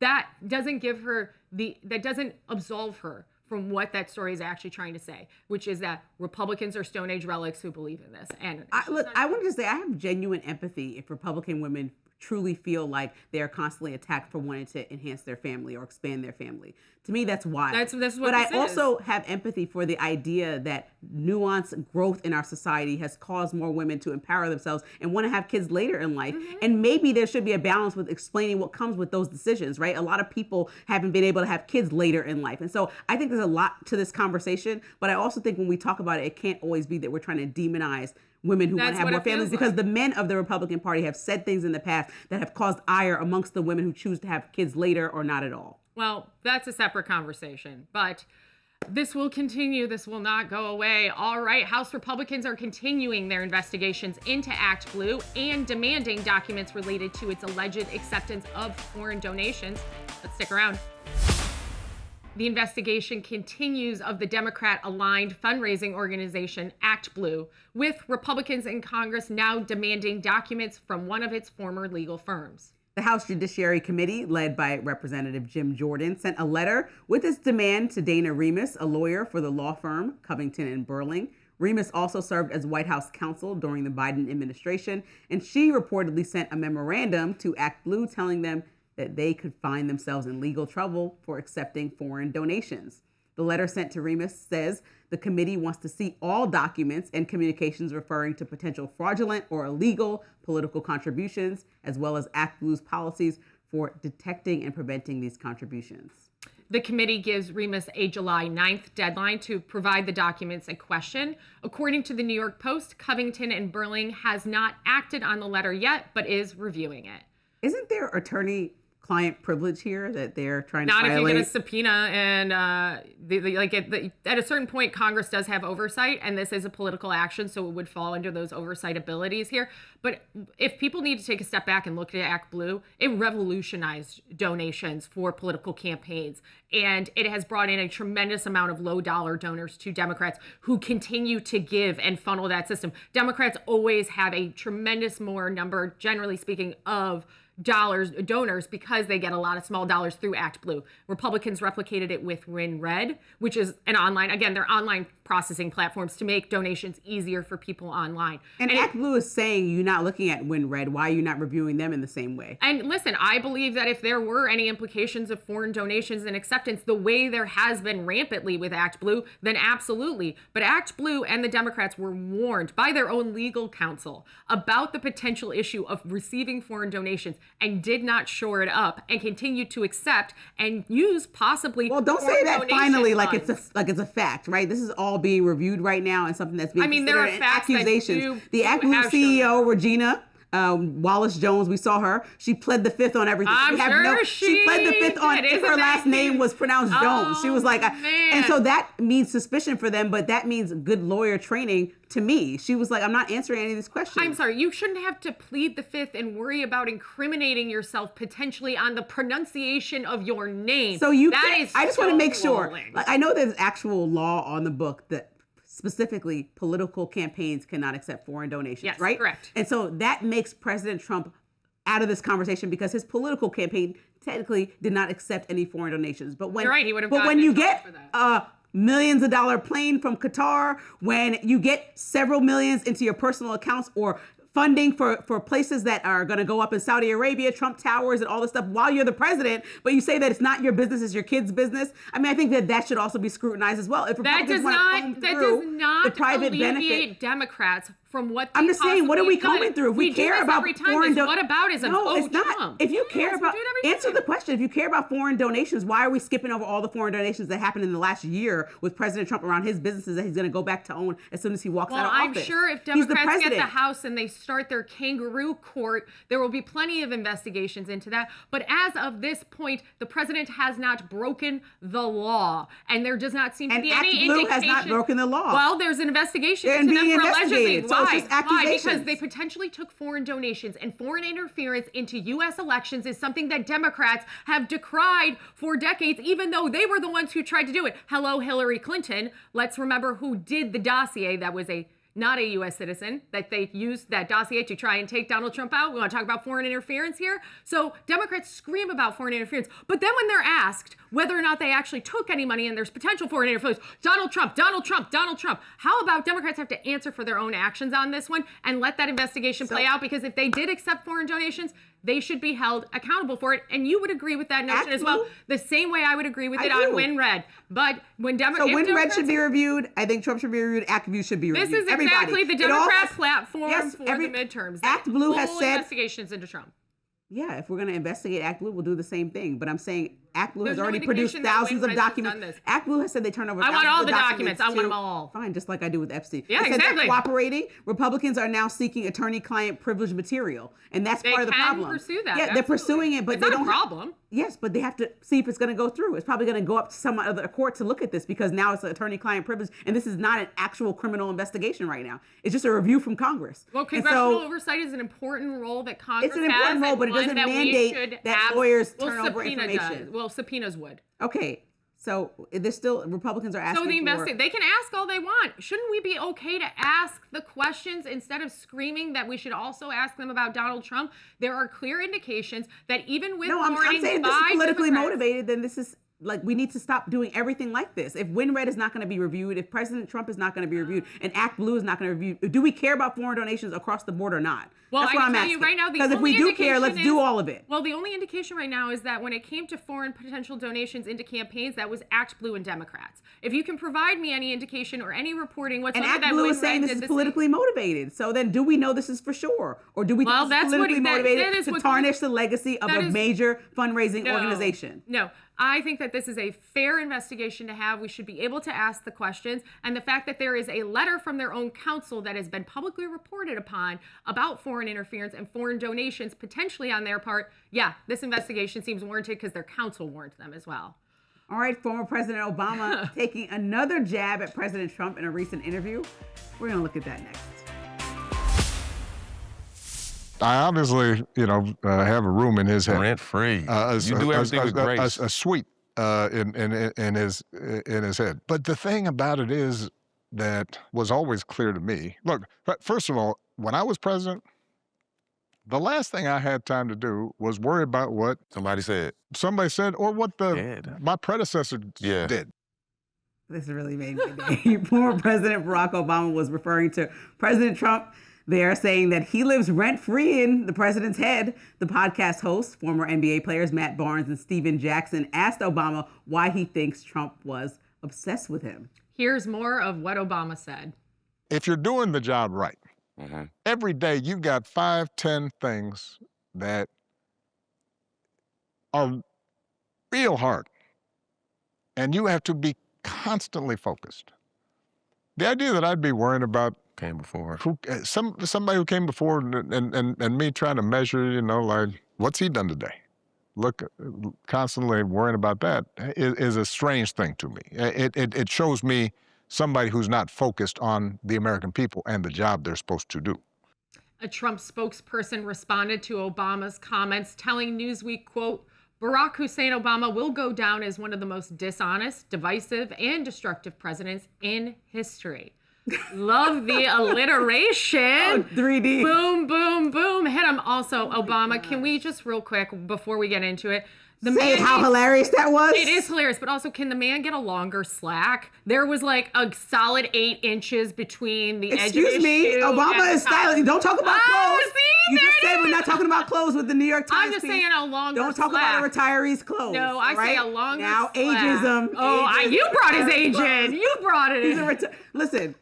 That doesn't that doesn't absolve her from what that story is actually trying to say, which is that Republicans are Stone Age relics who believe in this. And I want to say I have genuine empathy if Republican women truly feel like they are constantly attacked for wanting to enhance their family or expand their family. To me, that's wild. That's what but I this also have empathy for the idea that nuanced growth in our society has caused more women to empower themselves and want to have kids later in life. Mm-hmm. And maybe there should be a balance with explaining what comes with those decisions, right? A lot of people haven't been able to have kids later in life. And so I think there's a lot to this conversation, but I also think when we talk about it, it can't always be that we're trying to demonize women who want to have more families, because the men of the Republican Party have said things in the past that have caused ire amongst the women who choose to have kids later or not at all. Well, that's a separate conversation, but this will continue. This will not go away. All right, House Republicans are continuing their investigations into ActBlue and demanding documents related to its alleged acceptance of foreign donations. Let's stick around. The investigation continues of the Democrat-aligned fundraising organization ActBlue, with Republicans in Congress now demanding documents from one of its former legal firms. The House Judiciary Committee, led by Representative Jim Jordan, sent a letter with its demand to Dana Remus, a lawyer for the law firm Covington and Burling. Remus also served as White House counsel during the Biden administration, and she reportedly sent a memorandum to ActBlue telling them that they could find themselves in legal trouble for accepting foreign donations. The letter sent to Remus says the committee wants to see all documents and communications referring to potential fraudulent or illegal political contributions, as well as ActBlue's policies for detecting and preventing these contributions. The committee gives Remus a July 9th deadline to provide the documents in question. According to the New York Post, Covington and Burling has not acted on the letter yet, but is reviewing it. Isn't their attorney client privilege here that they're trying Not to violate? if you get a subpoena, and at a certain point, Congress does have oversight, and this is a political action, so it would fall under those oversight abilities here. But if people need to take a step back and look at ActBlue, it revolutionized donations for political campaigns, and it has brought in a tremendous amount of low-dollar donors to Democrats who continue to give and funnel that system. Democrats always have a tremendous more number, generally speaking, of donors because they get a lot of small dollars through ActBlue. Republicans replicated it with WinRed, which is an online, again, they're online processing platforms to make donations easier for people online. And ActBlue is saying you're not looking at WinRed. Why are you not reviewing them in the same way? And listen, I believe that if there were any implications of foreign donations and acceptance, the way there has been rampantly with ActBlue, then absolutely. But ActBlue and the Democrats were warned by their own legal counsel about the potential issue of receiving foreign donations and did not shore it up and continued to accept and use possibly. Well, don't say that finally like it's a fact, right? This is all being reviewed right now and something that's being there are considered facts accusations. The ActBlue CEO, Regina Wallace Jones, we saw her. She pled the fifth on everything. She pled the fifth on if her last name was pronounced Jones. She was like, and so that means suspicion for them, but that means good lawyer training to me. She was like, I'm not answering any of these questions. I'm sorry, you shouldn't have to plead the fifth and worry about incriminating yourself potentially on the pronunciation of your name. So I just want to make sure. Like, I know there's actual law on the book that specifically political campaigns cannot accept foreign donations, yes, right? Correct. And so that makes President Trump out of this conversation because his political campaign technically did not accept any foreign donations. But when, you're right, he would have but when you get millions of dollar plane from Qatar, when you get several millions into your personal accounts or funding for places that are going to go up in Saudi Arabia, Trump Towers and all this stuff while you're the president, but you say that it's not your business, it's your kid's business. I mean, I think that should also be scrutinized as well. If that does not alleviate Democrats from what I'm just saying, what are we combing through? If we care about foreign donations, what about is no, it's not. If you care about, answer the question. If you care about foreign donations, why are we skipping over all the foreign donations that happened in the last year with President Trump around his businesses that he's going to go back to own as soon as he walks out of office? I'm sure if Democrats get the House and they start their kangaroo court, there will be plenty of investigations into that. But as of this point, the president has not broken the law, and there does not seem to be any indication. ActBlue has not broken the law. Well, there's an investigation into them for allegedly. Why? Because they potentially took foreign donations, and foreign interference into U.S. elections is something that Democrats have decried for decades, even though they were the ones who tried to do it. Hello, Hillary Clinton. Let's remember who did the dossier that was not a U.S. citizen, that they used that dossier to try and take Donald Trump out. We want to talk about foreign interference here. So Democrats scream about foreign interference. But then when they're asked whether or not they actually took any money and there's potential foreign interference, Donald Trump, Donald Trump, Donald Trump. How about Democrats have to answer for their own actions on this one and let that investigation play out? Because if they did accept foreign donations, they should be held accountable for it. And you would agree with that notion as well, the same way I would agree with it on WinRed. But when Democrats... So WinRed should be reviewed. I think Trump should be reviewed. ActBlue should be reviewed. This is exactly the Democrat platform for the midterms. ActBlue has said... investigations into Trump. Yeah, if we're going to investigate ActBlue, we'll do the same thing. But I'm saying ActBlue has already produced thousands of documents. ActBlue has said they turned over thousands of documents. I want all the documents. I want them all. Fine, just like I do with Epstein. Yeah, exactly. They're cooperating. Republicans are now seeking attorney-client privilege material. And that's part of the problem. They can pursue that. Yeah, they're pursuing it, but it's they not don't... a problem. Yes, but they have to see if it's going to go through. It's probably going to go up to some other court to look at this because now it's an attorney-client privilege, and this is not an actual criminal investigation right now. It's just a review from Congress. Well, congressional oversight is an important role that Congress has. It's an important role, but it doesn't mandate that lawyers turn over information. Well, subpoenas would. Okay. So there's still Republicans are asking. So they can ask all they want. Shouldn't we be okay to ask the questions instead of screaming that we should also ask them about Donald Trump? There are clear indications that even with I'm saying this is politically motivated. Then this is like we need to stop doing everything like this. If WinRed is not going to be reviewed, if President Trump is not going to be reviewed, and ActBlue is not going to review, do we care about foreign donations across the board or not? Well, that's what I'm asking. You right now, because if we do care, let's do all of it. Well, the only indication right now is that when it came to foreign potential donations into campaigns, that was ActBlue and Democrats. If you can provide me any indication or any reporting whatsoever, and ActBlue is saying this is politically motivated. So then, do we know this is for sure, or do we think it's politically motivated to tarnish the legacy of a major fundraising organization? No. I think that this is a fair investigation to have. We should be able to ask the questions. And the fact that there is a letter from their own counsel that has been publicly reported upon about foreign interference and foreign donations potentially on their part, yeah, this investigation seems warranted because their counsel warned them as well. All right, former President Obama taking another jab at President Trump in a recent interview. We're going to look at that next. I obviously, have a room in his head. Rent free. You do everything with grace. A suite in his head. But the thing about it is that was always clear to me. Look, first of all, when I was president, the last thing I had time to do was worry about what somebody said, or what my predecessor did. This really made my day. Former President Barack Obama was referring to President Trump. They're saying that he lives rent-free in the president's head. The podcast hosts, former NBA players Matt Barnes and Steven Jackson, asked Obama why he thinks Trump was obsessed with him. Here's more of what Obama said. If you're doing the job right, every day you've got 5-10 things that are real hard, and you have to be constantly focused. The idea that I'd be worrying about came before somebody who came before and me trying to measure, like, what's he done today? Look, constantly worrying about that is a strange thing to me. It shows me somebody who's not focused on the American people and the job they're supposed to do. A Trump spokesperson responded to Obama's comments, telling Newsweek, quote, Barack Hussein Obama will go down as one of the most dishonest, divisive, and destructive presidents in history. Love the alliteration. Oh, 3D. Boom, boom, boom. Hit him. Also, Obama, can we just real quick, before we get into it, say how hilarious that was? It is hilarious, but also, can the man get a longer slack? There was like a solid 8 inches between the edge of his Excuse me, shoe Obama is stylish. Don't talk about clothes. See, you just said we're not talking about clothes with the New York Times I'm just piece. saying a longer Don't talk slack. about a retiree's clothes. No, I say a longer now, slack. ageism. Oh, you brought his age in. You brought it in. Listen.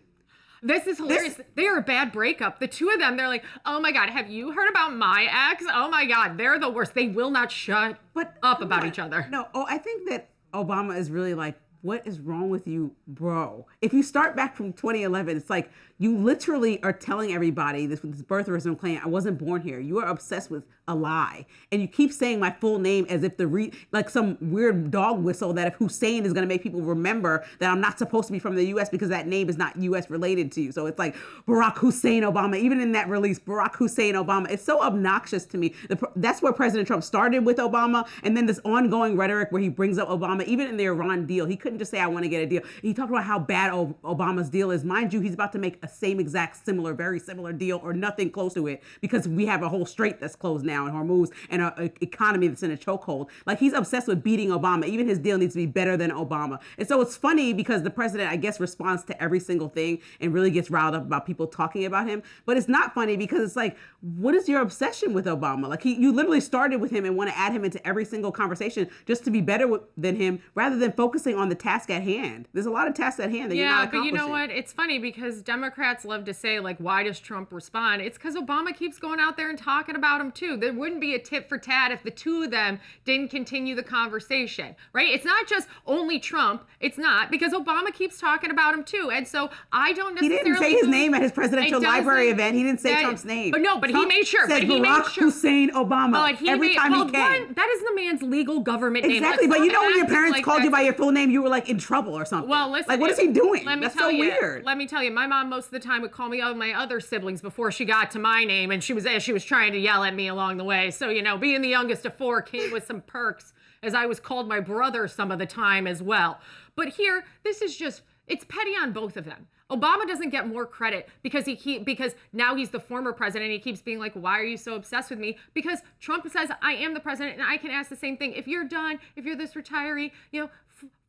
This is hilarious. They are a bad breakup. The two of them, they're like, oh my God, have you heard about my ex? Oh my God, they're the worst. They will not shut up about each other. No, I think that Obama is really like, what is wrong with you, bro? If you start back from 2011, it's like you literally are telling everybody this birtherism claim, I wasn't born here. You are obsessed with a lie. And you keep saying my full name as if like some weird dog whistle that if Hussein is going to make people remember that I'm not supposed to be from the U.S. because that name is not U.S. related to you. So it's like Barack Hussein Obama, even in that release, Barack Hussein Obama. It's so obnoxious to me. That's where President Trump started with Obama. And then this ongoing rhetoric where he brings up Obama, even in the Iran deal, he couldn't just say, I want to get a deal. He talked about how bad Obama's deal is. Mind you, he's about to make a same exact very similar deal or nothing close to it because we have a whole strait that's closed now in Hormuz and an economy that's in a chokehold. Like, he's obsessed with beating Obama. Even his deal needs to be better than Obama. And so it's funny because the president, I guess, responds to every single thing and really gets riled up about people talking about him. But it's not funny because it's like, what is your obsession with Obama? Like, you literally started with him and want to add him into every single conversation just to be better than him rather than focusing on the task at hand. There's a lot of tasks at hand that you're not accomplishing. Yeah, but you know what? It's funny because Democrats love to say, like, why does Trump respond? It's because Obama keeps going out there and talking about him, too. There wouldn't be a tit for tat if the two of them didn't continue the conversation, right? It's not just only Trump. It's not, because Obama keeps talking about him, too. And so I don't necessarily... He didn't say his name at his presidential library event. He didn't say Trump's name. But no, but Trump he made sure. Said Barack Hussein Obama every time he came. That is the man's legal government name. Exactly, but you know when your parents called you by your full name, you were like in trouble or something. Well, listen. Like, what is he doing? That's so weird. Let me tell you, my mom most of the time would call me my other siblings before she got to my name, and she was trying to yell at me along the way. So, being the youngest of 4 came with some perks, as I was called my brother some of the time as well. But here, this is just, it's petty on both of them. Obama doesn't get more credit because now he's the former president and he keeps being like, why are you so obsessed with me? Because Trump says, I am the president and I can ask the same thing. If you're done, if you're this retiree,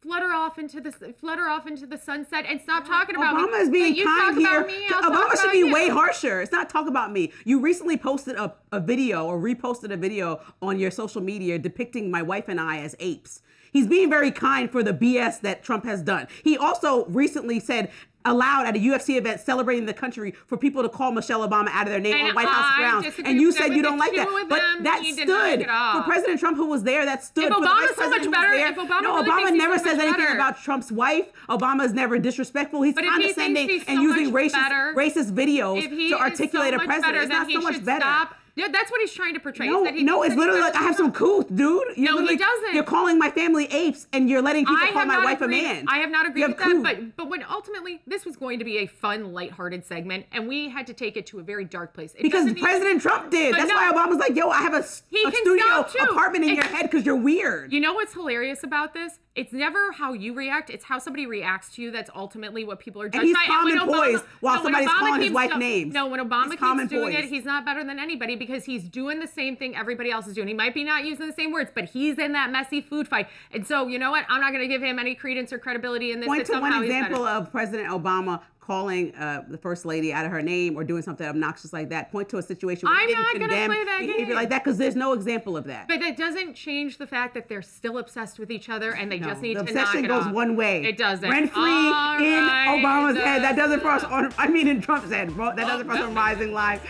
flutter off into the sunset and stop talking about me. Obama is being kind here. Obama should be way harsher. It's not talk about me. You recently posted a video or reposted a video on your social media depicting my wife and I as apes. He's being very kind for the BS that Trump has done. He also recently said aloud at a UFC event celebrating the country for people to call Michelle Obama out of their name And on White House I grounds. disagree And you with said that, you but don't the like that. two of But them that need to knock stood it off. for President Trump, who was there. That stood If for the Obama's vice so president much who was better- there. if Obama No, really Obama thinks he's never so says much anything better. about Trump's wife. Obama is never disrespectful. He's But if he thinks condescending he's and so using much better- racist videos If he to is articulate so a much president. better, It's then not he so much should better. stop. Yeah, that's what he's trying to portray. No, is that he no, thinks it's that literally he's like I have some couth, dude. No, he literally- doesn't. You're calling my family apes, and you're letting people I call have my not wife agreed, a man. I have not agreed You with have that, couth. but when ultimately this was going to be a fun, lighthearted segment, and we had to take it to a very dark place. It Because doesn't need- President Trump did. But That's no. why Obama's like, yo, I have a He can studio stop, too. apartment in your It's- head because you're weird. You know what's hilarious about this? It's never how you react; it's how somebody reacts to you. That's ultimately what people are judged he's by. calm when and poised while when somebody's Obama calling his keeps wife do- names. No, when Obama He's calm keeps and doing it, poised. he's not better than anybody because he's doing the same thing everybody else is doing. He might be not using the same words, but he's in that messy food fight. And so, you know what? I'm not going to give him any credence or credibility in this. Point that to somehow one he's example better. of President Obama calling the first lady out of her name or doing something obnoxious like that. Point to a situation where I'm he didn't not gonna condemn play that behavior game. like that because there's no example of that. But that doesn't change the fact that they're still obsessed with each other and they No, just need the to knock obsession it goes off. one way. It doesn't. Rent free All in right, Obama's head. That does it for us. In Trump's head. That does it for us on Rising Live.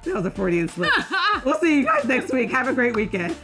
That was a Freudian slip. We'll see you guys next week. Have a great weekend.